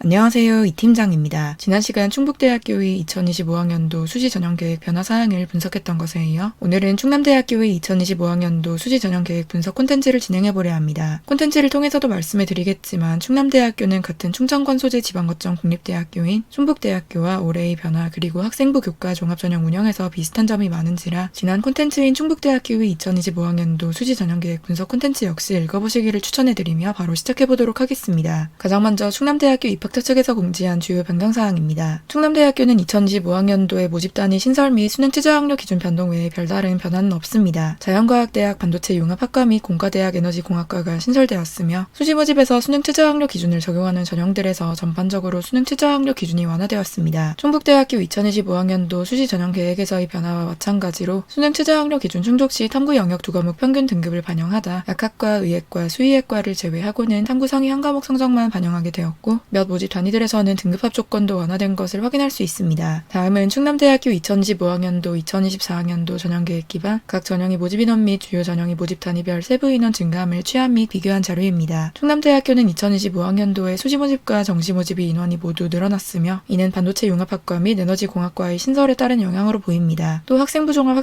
안녕하세요. 이 팀장입니다. 지난 시간 충북대학교의 2025학년도 수시 전형계획 변화 사항을 분석했던 것에 이어 오늘은 충남대학교의 2025학년도 수시 전형계획 분석 콘텐츠를 진행해보려 합니다. 콘텐츠를 통해서도 말씀을 드리겠지만 충남대학교는 같은 충청권 소재 지방거점 공립대학교인 충북대학교와 올해의 변화 그리고 학생부 교과 종합전형 운영에서 비슷한 점이 많은지라 지난 콘텐츠인 충북대학교의 2025학년도 수시 전형계획 분석 콘텐츠 역시 읽어보시기를 추천해드리며 바로 시작해보도록 하겠습니다. 가장 먼저 충남대학교 입학처 측에서 공지한 주요 변경사항입니다. 충남대학교는 2025학년도에 모집단위 신설 및 수능 최저학력 기준 변동 외에 별다른 변화는 없습니다. 자연과학대학 반도체 융합학과 및 공과대학 에너지공학과가 신설되었으며 수시 모집에서 수능 최저학력 기준을 적용하는 전형들에서 전반적으로 수능 최저학력 기준이 완화되었습니다. 충북대학교 2025학년도 수시 전형 계획에서의 변화와 마찬가지로 수능 최저학력 기준 충족 시 탐구 영역 두 과목 평균 등급을 반영하다 약학과 의학과 수의학과를 제외하고는 탐구 상위 한 과목 성적만 반영하게 되었고 몇 모집 단위들에서는 등급합 조건도 완화된 것을 확인할 수 있습니다. 다음은 충남대학교 2025학년도 2024학년도 전형계획 기반 각 전형의 모집 인원 및 주요 전형의 모집 단위별 세부 인원 증가함을 취합 및 비교한 자료입니다. 충남대학교는 2025학년도에 수시 모집과 정시 모집의 인원이 모두 늘어났으며 이는 반도체 융합학과 및 에너지공학과의 신설에 따른 영향으로 보입니다. 또 학생부 종합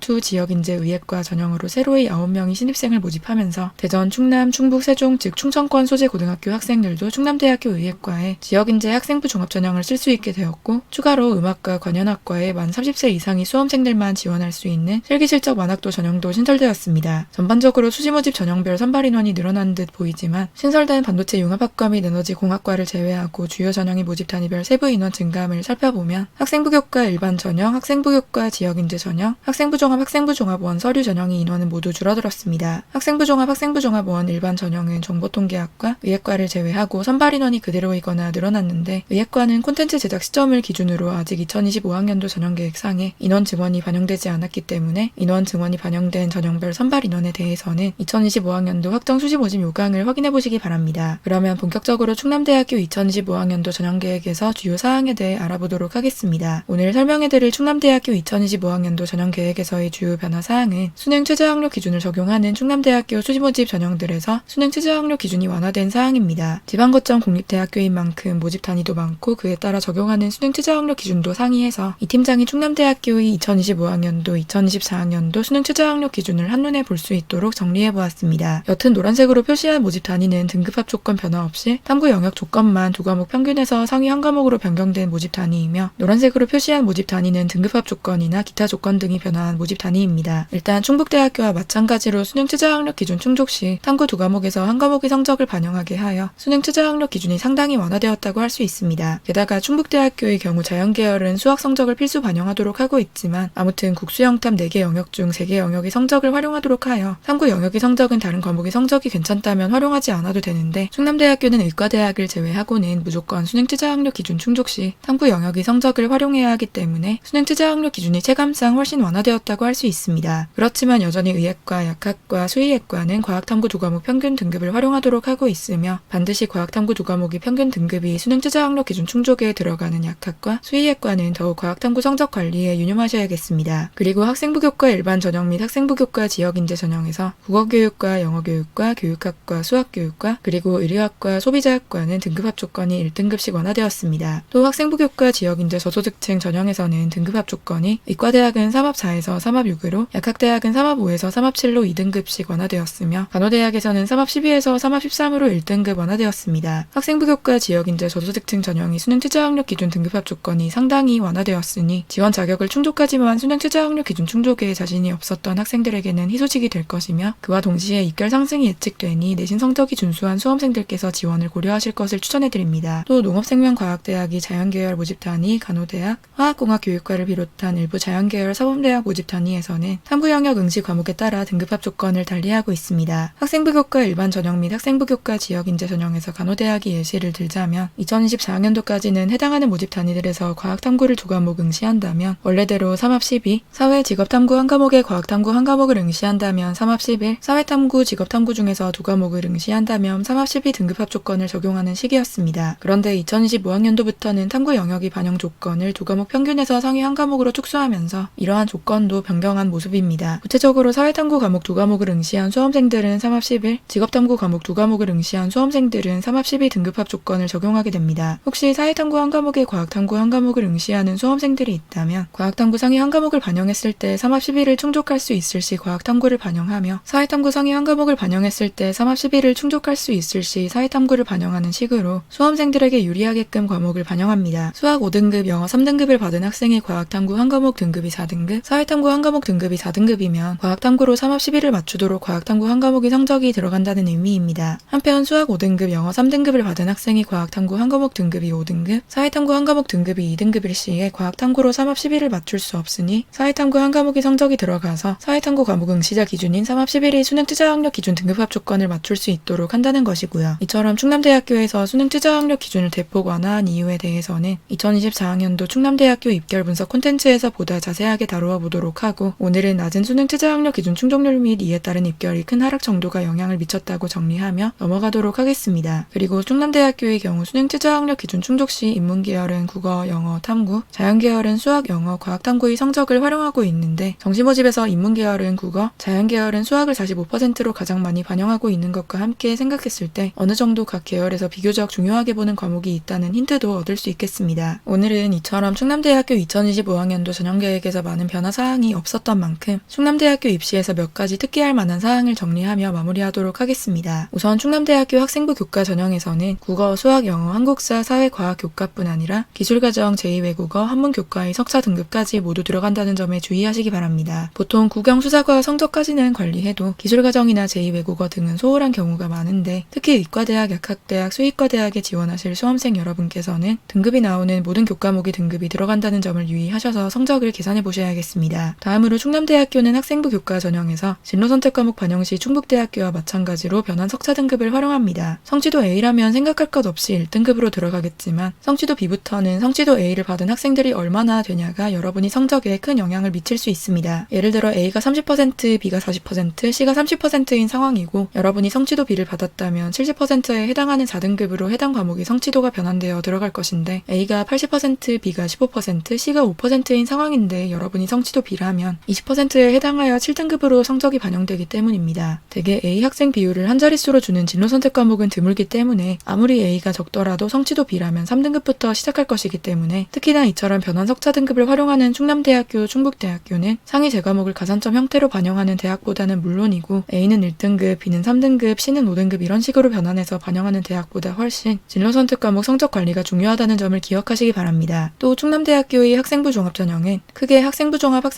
2 지역인재의학과 전형으로 새로의 9명의 신입생을 모집하면서 대전, 충남, 충북, 세종 즉 충청권 소재 고등학교 학생들도 충남대학교 의예과에 지역인재 학생부 종합 전형을 쓸 수 있게 되었고 추가로 음악과 관현악과에 만 30세 이상의 수험생들만 지원할 수 있는 실기실적 만학도 전형도 신설되었습니다. 전반적으로 수시 모집 전형별 선발 인원이 늘어난 듯 보이지만 신설된 반도체 융합학과 및 에너지공학과를 제외하고 주요 전형의 모집 단위별 세부 인원 증가함을 살펴보면 학생부 교과 일반 전형, 학생부 교과 지역인재 전형, 학생부 종합 원 서류 전형의 인원은 모두 줄어들었습니다. 학생부 종합 원 일반 전형은 정보통계학과, 의예과를 제외하고 선발 인원이 그대로이거나 늘어났는데 의예과는 콘텐츠 제작 시점을 기준으로 아직 2025학년도 전형계획상에 인원 증원이 반영되지 않았기 때문에 인원 증원이 반영된 전형별 선발 인원에 대해서는 2025학년도 확정 수시 모집 요강을 확인해 보시기 바랍니다. 그러면 본격적으로 충남대학교 2025학년도 전형계획에서 주요 사항에 대해 알아보도록 하겠습니다. 오늘 설명해드릴 충남대학교 2025학년도 전형계획에서의 주요 변화 사항은 수능 최저학력 기준을 적용하는 충남대학교 수시 모집 전형들에서 수능 최저학력 기준이 완화된 사항입니다. 지방거점 공립대학교인 만큼 모집 단위도 많고 그에 따라 적용하는 수능 최저학력 기준도 상이해서 이 팀장이 충남대학교의 2025학년도, 2024학년도 수능 최저학력 기준을 한눈에 볼 수 있도록 정리해보았습니다. 옅은 노란색으로 표시한 모집 단위는 등급합 조건 변화 없이 탐구 영역 조건만 두 과목 평균에서 상위 한 과목으로 변경된 모집 단위이며 노란색으로 표시한 모집 단위는 등급합 조건이나 기타 조건 등이 변화한 모집 단위입니다. 일단 충북대학교와 마찬가지로 수능 최저학력 기준 충족 시 탐구 두 과목에서 한 과목의 성적을 반영하게 하여 수능 최저학력 기준이 상당히 완화되었다고 할 수 있습니다. 게다가 충북대학교의 경우 자연계열은 수학 성적을 필수 반영하도록 하고 있지만 아무튼 국수영탐 4개 영역 중 3개 영역의 성적을 활용하도록 하여 탐구 영역의 성적은 다른 과목의 성적이 괜찮다면 활용하지 않아도 되는데 충남대학교는 의과대학을 제외하고는 무조건 수능 최저학력 기준 충족 시 탐구 영역의 성적을 활용해야 하기 때문에 수능 최저학력 기준이 체감상 훨씬 완화되었다고 할 수 있습니다. 그렇지만 여전히 의예과, 약학과, 수의예과는 과학탐구 두 과목 평균 등급을 활용하도록 하고 있으며 반드시 과학탐구 두 과목의 평균 등급이 수능 최저학력 기준 충족에 들어가는 약학과 수의예과는 더욱 과학탐구 성적 관리에 유념하셔야겠습니다. 그리고 학생부 교과 일반 전형 및 학생부 교과 지역인재 전형에서 국어교육과 영어교육과 교육학과 수학교육과 그리고 의료학과 소비자학과는 등급합 조건이 1등급씩 완화되었습니다. 또 학생부 교과 지역인재 저소득층 전형에서는 등급합 조건이 의과대학은 3합4에서 3합6으로 약학대학은 3합5에서 3합7로 2등급씩 완화되었으며 간호대학에서는 3합12에서 3합13으로 1등급 완화되었습니다. 학생부 교과 지역인재 저소득층 전형이 수능 최저학력 기준 등급합 조건이 상당히 완화되었으니 지원 자격을 충족하지만 수능 최저학력 기준 충족에 자신이 없었던 학생들에게는 희소식이 될 것이며 그와 동시에 입결 상승이 예측되니 내신 성적이 준수한 수험생들께서 지원을 고려하실 것을 추천해드립니다. 또 농업생명과학대학이 자연계열 모집 단위, 간호대학, 화학공학교육과를 비롯한 일부 자연계열 사범대학 모집 단위에서는 탐구 영역 응시 과목에 따라 등급합 조건을 달리하고 있습니다. 학생부 교과 일반 전형 및 학생부 교과 지역인재 전형에서 간호대학이 예시를 들자면 2024학년도까지는 해당하는 모집 단위들에서 과학탐구를 두 과목 응시한다면 원래대로 3합12, 사회 직업탐구 한 과목에 과학탐구 한 과목을 응시한다면 3합11, 사회탐구 직업탐구 중에서 두 과목을 응시한다면 3합12 등급합 조건을 적용하는 시기였습니다. 그런데 2025학년도부터는 탐구 영역의 반영 조건을 두 과목 평균에서 상위 한 과목으로 축소하면서 이러한 조건도 변경한 모습입니다. 구체적으로 사회탐구 과목 두 과목을 응시한 수험생들은 3합11, 직업탐구 과목 두 과목을 응시한 수험생들은 3합12 등급합 조건을 합격권을 적용하게 됩니다. 혹시 사회탐구 한 과목에 과학탐구 한 과목을 응시하는 수험생들이 있다면 과학탐구 상위 한 과목을 반영했을 때 3합 11을 충족할 수 있을 시 과학탐구를 반영하며 사회탐구 상위 한 과목을 반영했을 때 3합 11을 충족할 수 있을 시 사회탐구를 반영하는 식으로 수험생들에게 유리하게끔 과목을 반영합니다. 수학 5등급, 영어 3등급을 받은 학생의 과학탐구 한 과목 등급이 4등급, 사회탐구 한 과목 등급이 4등급이면 과학탐구로 3합 11을 맞추도록 과학탐구 한 과목의 성적이 들어간다는 의미입니다. 한편 수학 5등급, 영어 3등급을 받은 학생이 과학탐구 한 과목 등급이 5등급, 사회탐구 한 과목 등급이 2등급일 시에 과학탐구로 3합 11을 맞출 수 없으니 사회탐구 한 과목의 성적이 들어가서 사회탐구 과목 응시자 기준인 3합 11의 수능 투자학력 기준 등급합 조건을 맞출 수 있도록 한다는 것이고요. 이처럼 충남대학교에서 수능 투자학력 기준을 대폭 완화한 이유에 대해서는 2024학년도 충남대학교 입결 분석 콘텐츠에서 보다 자세하게 다루어 보도록 하고, 오늘은 낮은 수능 투자학력 기준 충족률 및 이에 따른 입결이 큰 하락 정도가 영향을 미쳤다고 정리하며 넘어가도록 하겠습니다. 그리고 충남대학교의 경우 수능 투자학력 기준 충족 시 인문계열은 국어, 영어, 탐구, 자연계열은 수학, 영어, 과학탐구의 성적을 활용하고 있는데 정시모집에서 인문계열은 국어, 자연계열은 수학을 45%로 가장 많이 반영하고 있는 것과 함께 생각했을 때 어느 정도 각 계열에서 비교적 중요하게 보는 과목이 있다는 힌트도 얻을 수 있겠습니다. 오늘은 이처럼 충남대학교 2025학년도 전형계획에서 많은 변화 사항이 없었던 만큼 충남대학교 입시에서 몇 가지 특기할 만한 사항을 정리하며 마무리하도록 하겠습니다. 우선 충남대학교 학생부 교과 전형에서는 국어, 수학, 영어, 한국사, 사회과학 교과뿐 아니라 기술과정, 제2외국어, 한문교과의 석사 등급까지 모두 들어간다는 점에 주의하시기 바랍니다. 보통 국영수사과 성적까지는 관리해도 기술과정이나 제2외국어 등은 소홀한 경우가 많은데 특히 의과대학, 약학대학, 수의과대학에 지원하실 수험생 여러분께서는 등급이 나오는 모든 교과목의 등급이 들어간다는 점을 유의하셔서 성적을 계산해 보셔야겠습니다. 다음으로 충남대학교는 학생부 교과 전형에서 진로선택 과목 반영 시 충북대학교와 마찬가지로 변환 석사 등급을 활용합니다. 성취도 A라면 생각할 것 없이 1등급으로 들어가겠지만 성취도 B부터는 성취도 A를 받은 학생들이 얼마나 되냐가 여러분이 성적에 큰 영향을 미칠 수 있습니다. 예를 들어 A가 30%, B가 40%, C가 30%인 상황이고 여러분이 성취도 B를 받았다면 70%에 해당하는 4등급으로 해당 과목의 성취도가 변환되어 들어갈 것인데 A가 80%, B가 15%, C가 5%인 상황인데 여러분이 성취도 B라면 20%에 해당하여 7등급으로 성적이 반영되기 때문입니다. 대개 A 학생 비율을 한 자릿수로 주는 진로선택 과목은 드물기 때문에 아무리 A가 적더라도 성취도 B라면 3등급부터 시작할 것이기 때문에 특히나 이처럼 변환 석차 등급을 활용하는 충남대학교, 충북대학교는 상위 제과목을 가산점 형태로 반영하는 대학보다는 물론이고 A는 1등급, B는 3등급, C는 5등급 이런 식으로 변환해서 반영하는 대학보다 훨씬 진로선택 과목 성적 관리가 중요하다는 점을 기억하시기 바랍니다. 또 충남대학교의 학생부 종합 전형은 크게 학생부 종합 1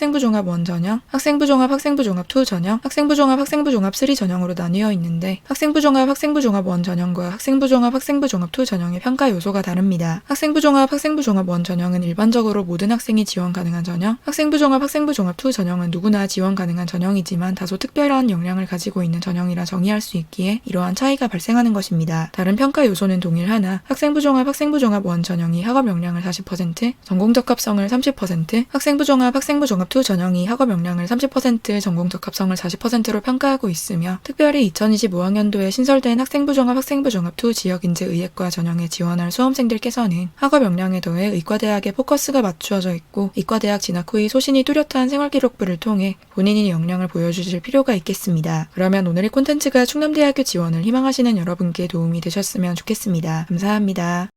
전형, 학생부 종합 2 전형, 학생부 종합 3 전형으로 나뉘어 있는데 학생부 종합 1 전형과 학생부 종합 2 전형의 평가 요소가 다릅니다. 학생부 종합 1 전형은 일반적으로 모든 학생이 지원 가능한 전형, 학생부 종합 2 전형은 누구나 지원 가능한 전형이지만 다소 특별한 역량을 가지고 있는 전형이라 정의할 수 있기에 이러한 차이가 발생하는 것입니다. 다른 평가 요소는 동일하나 학생부 종합 1 전형이 학업 역량을 40%, 전공 적합성을 30%, 학생부 종합 2 전형이 학업 역량을 30%, 전공 적합성을 40%로 평가하고 있으며 특별히 2025학년도에 신설된 학생부 종합 2 지역인재의예과 전형에 지원할 수험생들께서는 학업 역량에 더해 의과대학에 포커스가 맞추어져 있고 이과대학 진학 후의 소신이 뚜렷한 생활기록부를 통해 본인의 역량을 보여주실 필요가 있겠습니다. 그러면 오늘의 콘텐츠가 충남대학교 지원을 희망하시는 여러분께 도움이 되셨으면 좋겠습니다. 감사합니다.